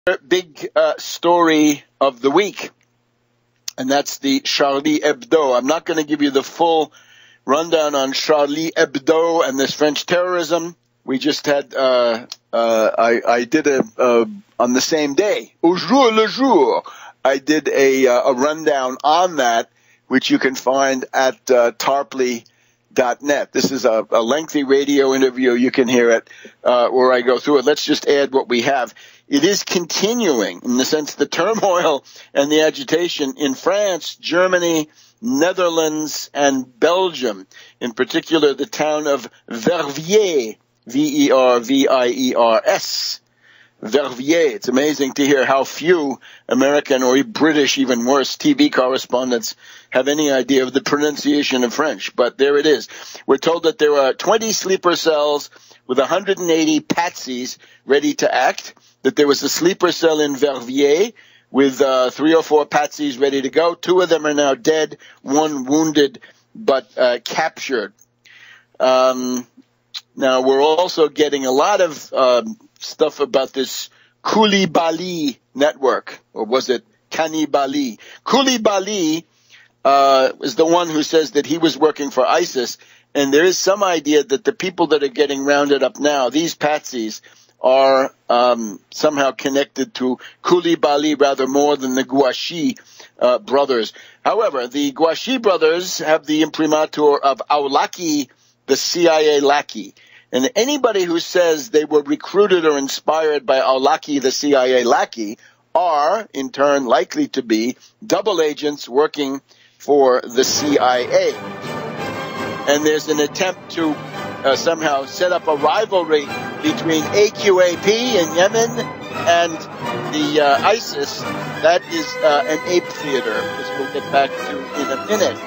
big story of the week, and that's the Charlie Hebdo. I'm not going to give you the full rundown on Charlie Hebdo and this French terrorism. We just had, I did on the same day, au jour le jour, I did a rundown on that, which you can find at tarpley.net. This is a lengthy radio interview. You can hear it where I go through it. Let's just add what we have. It is continuing in the sense the turmoil and the agitation in France, Germany, Netherlands, and Belgium. In particular, the town of Verviers, Verviers. Verviers. It's amazing to hear how few American or British, even worse, TV correspondents have any idea of the pronunciation of French. But there it is. We're told that there are 20 sleeper cells with 180 patsies ready to act, that there was a sleeper cell in Verviers with 3 or 4 patsies ready to go. 2 of them are now dead, 1 wounded but captured. Now, we're also getting a lot of stuff about this Koulibaly network, or was it Kanibali? Koulibaly is the one who says that he was working for ISIS, and there is some idea that the people that are getting rounded up now, these patsies, are somehow connected to Koulibaly rather more than the Gouachi brothers. However, the Gouachi brothers have the imprimatur of Awlaki, the CIA lackey. And anybody who says they were recruited or inspired by Awlaki, the CIA lackey, are, in turn, likely to be double agents working for the CIA. And there's an attempt to somehow set up a rivalry between AQAP in Yemen and the ISIS. That is an ape theater, as we'll get back to in a minute.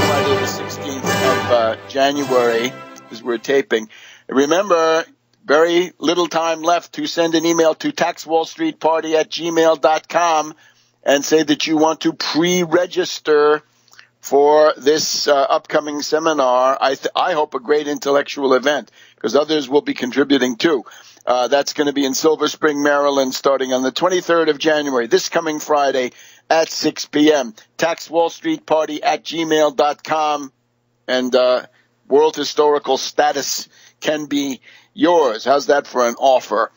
Friday the 16th of January, as we're taping. Remember, very little time left to send an email to taxwallstreetparty@gmail.com and say that you want to pre-register for this upcoming seminar. I hope a great intellectual event, because others will be contributing too. That's going to be in Silver Spring, Maryland, starting on the 23rd of January, this coming Friday at 6 p.m. taxwallstreetparty@gmail.com, and world historical status can be yours. How's that for an offer?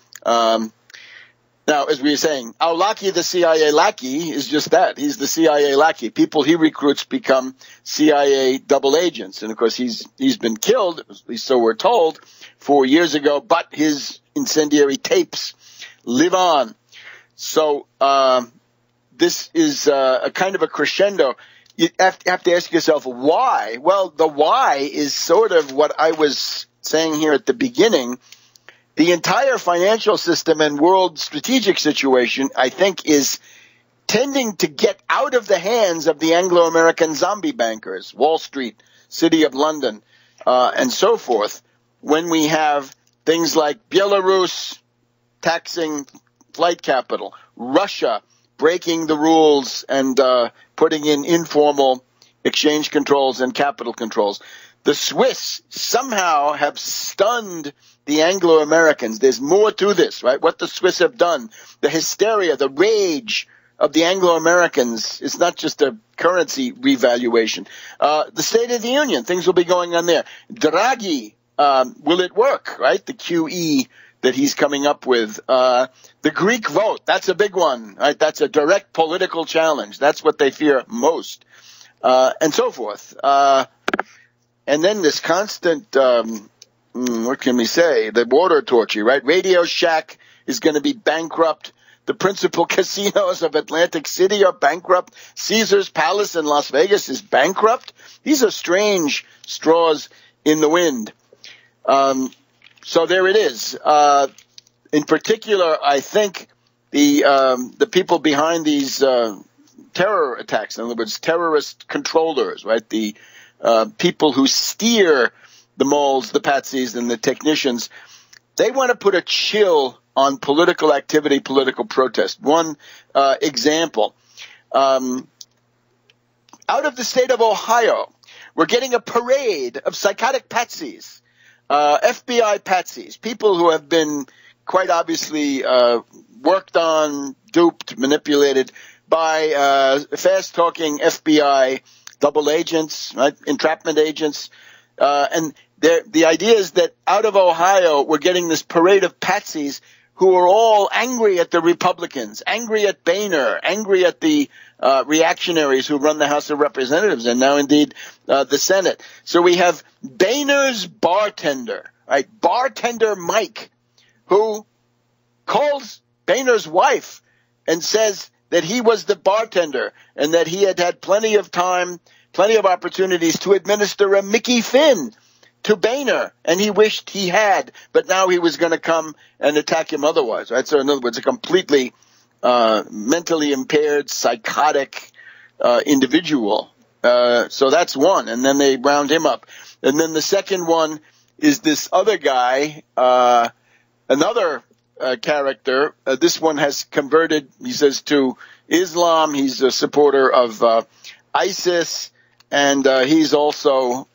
Now, as we were saying, Awlaki, the CIA lackey, is just that. He's the CIA lackey. People he recruits become CIA double agents. And, of course, he's been killed, at least so we're told, 4 years ago, but his incendiary tapes live on. So this is a kind of a crescendo. You have to ask yourself, why? Well, the why is sort of what I was saying here at the beginning. The entire financial system and world strategic situation, I think, is tending to get out of the hands of the Anglo-American zombie bankers, Wall Street, City of London, and so forth, when we have things like Belarus taxing flight capital, Russia breaking the rules and putting in informal exchange controls and capital controls. The Swiss somehow have stunned the Anglo-Americans. There's more to this, right? What the Swiss have done, the hysteria, the rage of the Anglo-Americans is not just a currency revaluation. The State of the Union, things will be going on there. Draghi, will it work, right? The QE that he's coming up with. The Greek vote, that's a big one, right? That's a direct political challenge. That's what they fear most, and so forth. And then this constant, what can we say? The water torture, right? Radio Shack is going to be bankrupt. The principal casinos of Atlantic City are bankrupt. Caesar's Palace in Las Vegas is bankrupt. These are strange straws in the wind. So there it is. In particular, I think the people behind these terror attacks, in other words, terrorist controllers, right? The people who steer the moles, the patsies, and the technicians, they want to put a chill on political activity, political protest. One example, out of the state of Ohio, we're getting a parade of psychotic patsies FBI patsies, people who have been quite obviously worked on, duped, manipulated by fast-talking FBI double agents, right? Entrapment agents. And the idea is that out of Ohio, we're getting this parade of patsies who are all angry at the Republicans, angry at Boehner, angry at the reactionaries who run the House of Representatives and now indeed the Senate. So we have Boehner's bartender, right? Bartender Mike, who calls Boehner's wife and says that he was the bartender and that he had had plenty of time, plenty of opportunities to administer a Mickey Finn to Boehner, and he wished he had, but now he was going to come and attack him otherwise, right? So in other words, a completely mentally impaired, psychotic individual. So that's one, and then they round him up. And then the second one is this other guy, another character. This one has converted, he says, to Islam. He's a supporter of ISIS, and he's also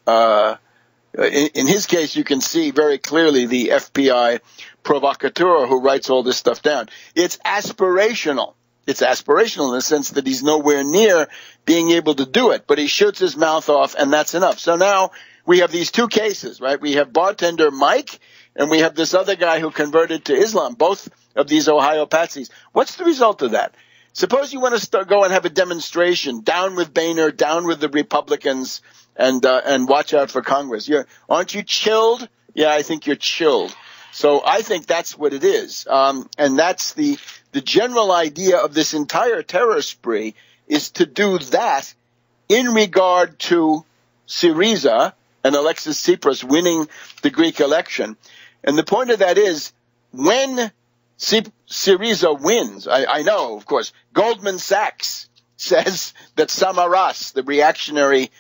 in his case, you can see very clearly the FBI provocateur who writes all this stuff down. It's aspirational. It's aspirational in the sense that he's nowhere near being able to do it, but he shoots his mouth off, and that's enough. So now we have these two cases, right? We have bartender Mike, and we have this other guy who converted to Islam, both of these Ohio patsies. What's the result of that? Suppose you want to go and have a demonstration, down with Boehner, down with the Republicans, and watch out for Congress. Aren't you chilled? Yeah, I think you're chilled. So I think that's what it is. And that's the general idea of this entire terror spree, is to do that in regard to Syriza and Alexis Tsipras winning the Greek election. And the point of that is, when Syriza wins, I know, of course, Goldman Sachs says that Samaras, the reactionary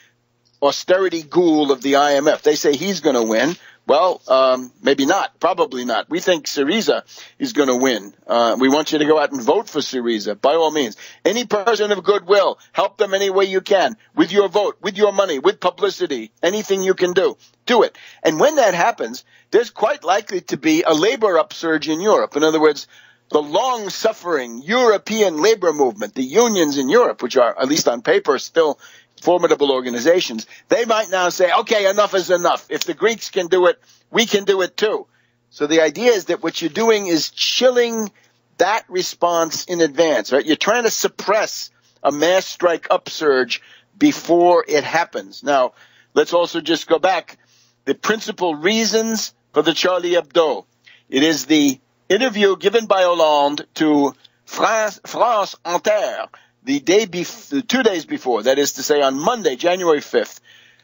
austerity ghoul of the IMF, they say he's going to win. Well, maybe not. Probably not. We think Syriza is going to win. We want you to go out and vote for Syriza, by all means. Any person of goodwill, help them any way you can, with your vote, with your money, with publicity, anything you can do. Do it. And when that happens, there's quite likely to be a labor upsurge in Europe. In other words, the long-suffering European labor movement, the unions in Europe, which are, at least on paper, still formidable organizations, they might now say, okay, enough is enough. If the Greeks can do it, we can do it too. So the idea is that what you're doing is chilling that response in advance, right? You're trying to suppress a mass strike upsurge before it happens. Now, let's also just go back. The principal reasons for the Charlie Hebdo. It is the interview given by Hollande to France Inter, the 2 days before, that is to say on Monday, January 5th,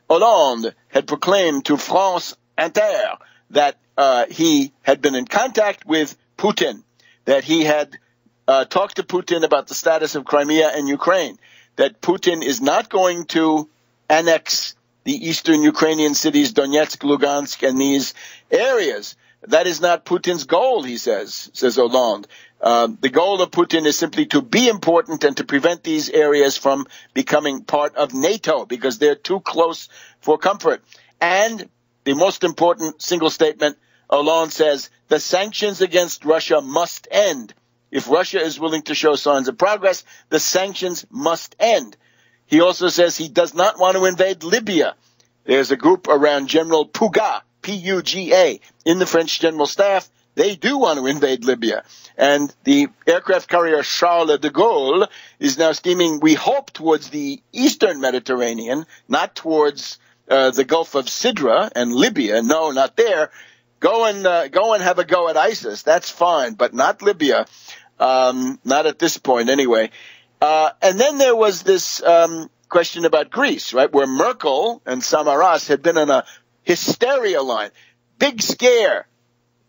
Hollande had proclaimed to France Inter that he had been in contact with Putin, that he had talked to Putin about the status of Crimea and Ukraine, that Putin is not going to annex the eastern Ukrainian cities, Donetsk, Lugansk, and these areas. That is not Putin's goal, he says Hollande. The goal of Putin is simply to be important and to prevent these areas from becoming part of NATO because they're too close for comfort. And the most important single statement, Hollande says, the sanctions against Russia must end. If Russia is willing to show signs of progress, the sanctions must end. He also says he does not want to invade Libya. There's a group around General Puga, P-U-G-A, in the French General Staff. They do want to invade Libya. And the aircraft carrier Charles de Gaulle is now steaming, we hope, towards the eastern Mediterranean, not towards the Gulf of Sidra and Libya. No, not there. Go and have a go at ISIS. That's fine, but not Libya. Not at this point, anyway. And then there was this question about Greece, right, where Merkel and Samaras had been on a hysteria line, big scare,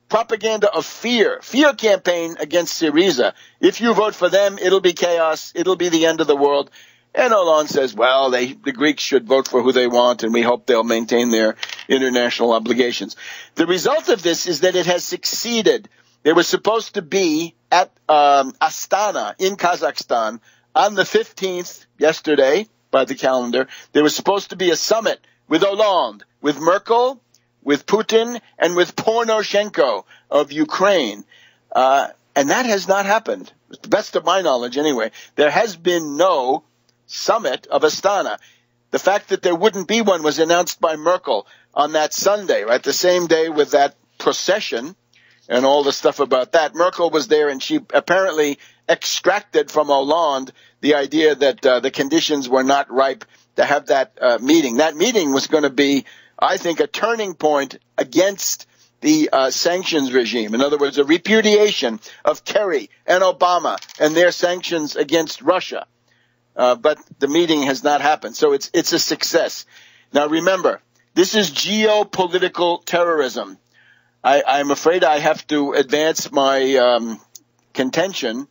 propaganda of fear campaign against Syriza. If you vote for them, it'll be chaos. It'll be the end of the world. And Hollande says, well, the Greeks should vote for who they want, and we hope they'll maintain their international obligations. The result of this is that it has succeeded. They were supposed to be at Astana in Kazakhstan on the 15th, yesterday, by the calendar. There was supposed to be a summit with Hollande, with Merkel, with Putin and with Poroshenko of Ukraine. And that has not happened, to the best of my knowledge anyway. There has been no summit of Astana. The fact that there wouldn't be one was announced by Merkel on that Sunday, right? The same day with that procession and all the stuff about that. Merkel was there, and she apparently extracted from Hollande the idea that the conditions were not ripe to have that meeting. That meeting was going to be, I think, a turning point against the sanctions regime. In other words, a repudiation of Kerry and Obama and their sanctions against Russia. But the meeting has not happened. So it's a success. Now, remember, this is geopolitical terrorism. I'm afraid I have to advance my contention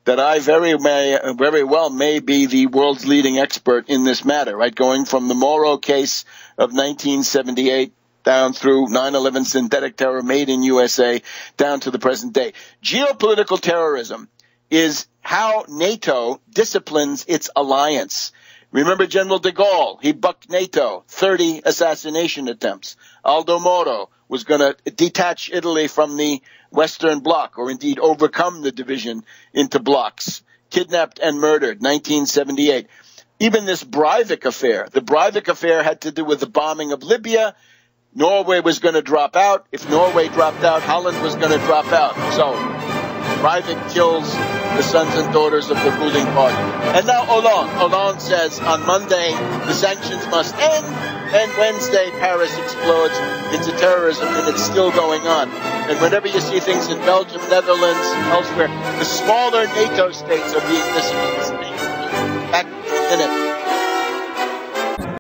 that I very well may be the world's leading expert in this matter, right? Going from the Moro case of 1978 down through 9/11 synthetic terror made in USA down to the present day. Geopolitical terrorism is how NATO disciplines its alliance. Remember General de Gaulle? He bucked NATO, 30 assassination attempts. Aldo Moro was going to detach Italy from the Western Bloc, or indeed overcome the division into blocks. Kidnapped and murdered, 1978. Even this Breivik affair, the Breivik affair had to do with the bombing of Libya. Norway was going to drop out. If Norway dropped out, Holland was going to drop out. So Breivik kills the sons and daughters of the ruling party. And now Hollande says on Monday the sanctions must end, and Wednesday Paris explodes into terrorism, and it's still going on. And whenever you see things in Belgium, Netherlands, elsewhere, the smaller NATO states are being disciplined. Back in a minute.